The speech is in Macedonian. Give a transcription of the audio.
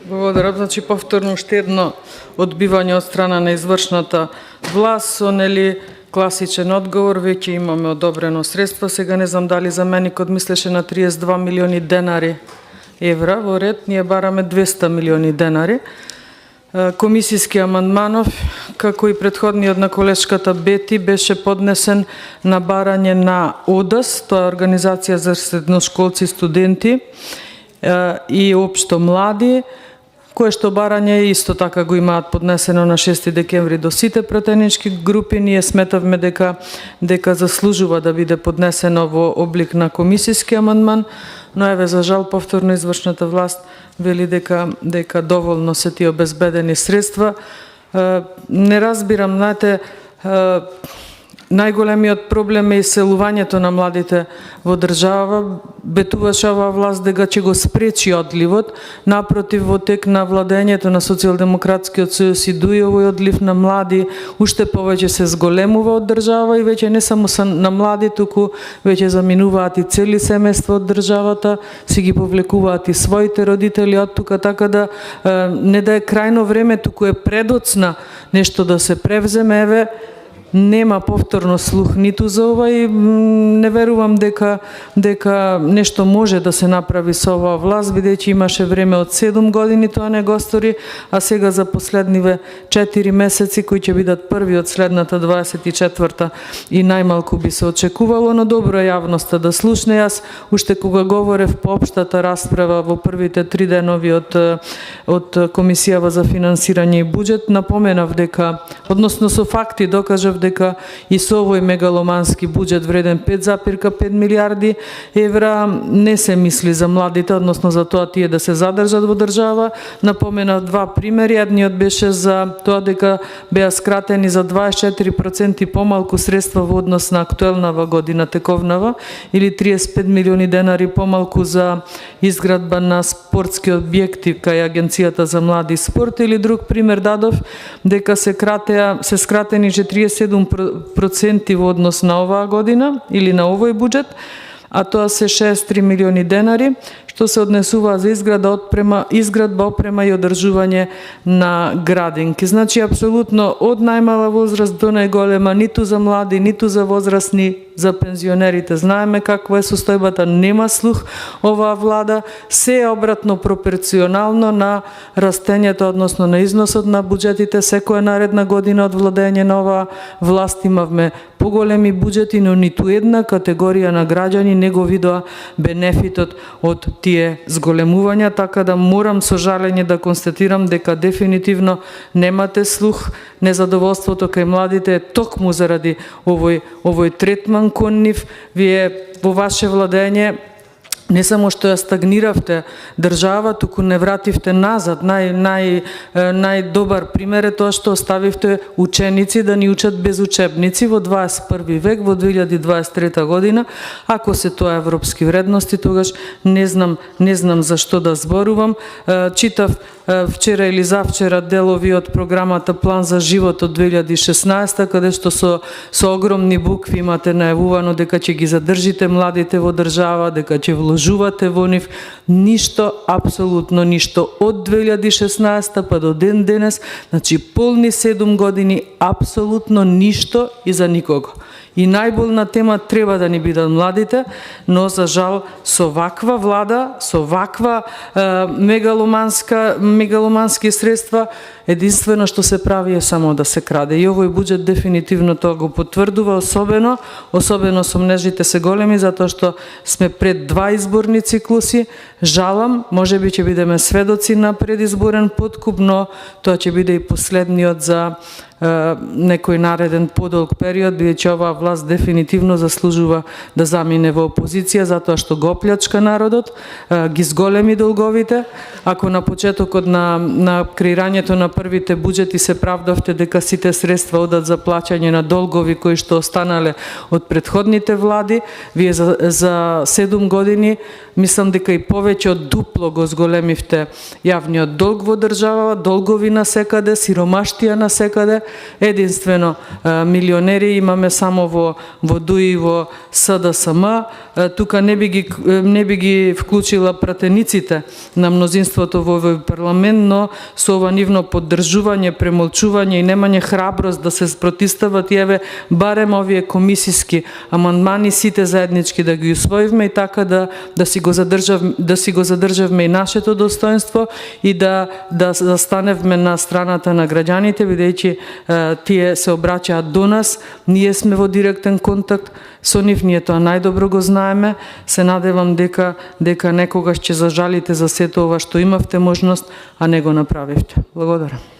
Благодарам. Значи повторно уште едно одбивање од страна на извршната власт, со класичен одговор, веќе имаме одобрено средства. Сега не знам дали заменикот мислеше на 32 милиони денари евра, во ред ние бараме 200 милиони денари. Комисиски амандманов, како и предходниот на колешката Бети, беше поднесен на барање на ОДАС, тоа е Организација за средношколци и студенти и општо млади, кое што барање исто така го имаат поднесено на 6 декември до сите пратенички групи. Ние сметавме дека заслужува да биде поднесено во облик на комисиски амандман, но еве за жал повторно извршната власт вели дека доволно се тие обезбедени средства. Не разбирам, знаете, најголемиот проблем е иселувањето на младите во држава. Бетуваше оваа власт дека ќе го спречи одливот. Напротив, во тек на владењето на Социјалдемократскиот сојуз и дуи овој одлив на млади уште повеќе се зголемува од држава и веќе не само на млади, туку веќе заминуваат и цели семејства од државата, си ги повлекуваат и своите родители од тука, така да не да е крајно време, туку е предоцна нешто да се превземе. Еве, нема повторно слух ниту за ова и не верувам дека нешто може да се направи со оваа власт, бидејќи имаше време од 7 години тоа не го стори, а сега за последниве 4 месеци кои ќе бидат први од следната 24-та и најмалку би се очекувало, но добро е јавноста да слушне. Јас уште кога говорев по општата расправа во првите 3 денови од Комисијава за финансирање и буџет, напоменав дека, односно со факти докажав дека и со овој мегаломански буџет вреден 5,5 милиарди евра не се мисли за младите, односно за тоа тие да се задржат во држава. Напоменав 2 примери. Едниот беше за тоа дека беа скратени за 24% помалку средства во однос на актуелнава година тековнава, или 35 милиони денари помалку за изградба на спортски објекти кај Агенцијата за млади и спорт. Или друг пример дадов дека се скратени 47% во однос на оваа година или на овој буџет, а тоа се 63 милиони денари, што се однесува за изградба, опрема и одржување на градинки. Значи, апсолутно од најмала возраст до најголема, ниту за млади, ниту за возрастни, за пензионерите. Знаеме каква е состојбата, нема слух оваа влада, се е обратно пропорционално на растењето, односно на износот на буџетите. Секоја наредна година од владење на оваа власт имавме поголеми буџети, но ниту една категорија на граѓани не го видоа бенефитот од тие зголемувања, така да морам со жалење да констатирам дека дефинитивно немате слух. Незадоволството кај младите е токму заради овој третман кон нив. Вие во ваше владење не само што ја стагниравте држава, туку не вративте назад. Најдобар пример е тоа што оставивте ученици да ни учат без учебници во 21 век, во 2023 година. Ако се тоа европски вредности, тогаш не знам за што да зборувам. Читав вчера или завчера делови од програмата План за живот од 2016, каде што со огромни букви имате најавувано дека ќе ги задржите младите во држава, дека ќе вложувате во нив. Ништо, апсолутно ништо од 2016 па до ден денес, значи полни 7 години, апсолутно ништо и за никого. И најболна тема треба да ни бидат младите, но за жал со ваква влада, со ваква мегаломански средства, единствено што се прави е само да се краде. И овој буџет дефинитивно тоа го потврдува, особено сомнежите се големи, затоа што сме пред 2 изборни циклуси. Жалам, можеби ќе бидеме сведоци на предизборен подкуп, но тоа ќе биде и последниот за некој нареден подолг период, бидејќи оваа власт дефинитивно заслужува да замине во опозиција, затоа што го плячка народот, ги зголеми долговите. Ако на почетокот на креирањето на првите буџети се правдавте дека сите средства одат за плаќање на долгови кои што останале од претходните влади, вие за 7 години мислам дека и повеќе од дупло го зголемивте јавниот долг во држава, долгови на секаде, сиромаштија на секаде. единствено милионери имаме само во ДУИ и во СДСМ. Тука не би ги вклучила пратениците на мнозинството во овој парламент, но со ова нивно поддржување, премолчување и немање храброст да се спротивстават, еве барем овие комисиски амандмани сите заеднички да ги усвоивме и така да си го задржавме и нашето достоинство и да застаневме на страната на граѓаните, бидејќи тие се обраќаат до нас, ние сме во директен контакт со нив, ние тоа најдобро го знаеме. Се надевам дека некогаш ќе зажалите за сето ова што имавте можност, а не го направивте. Благодарам.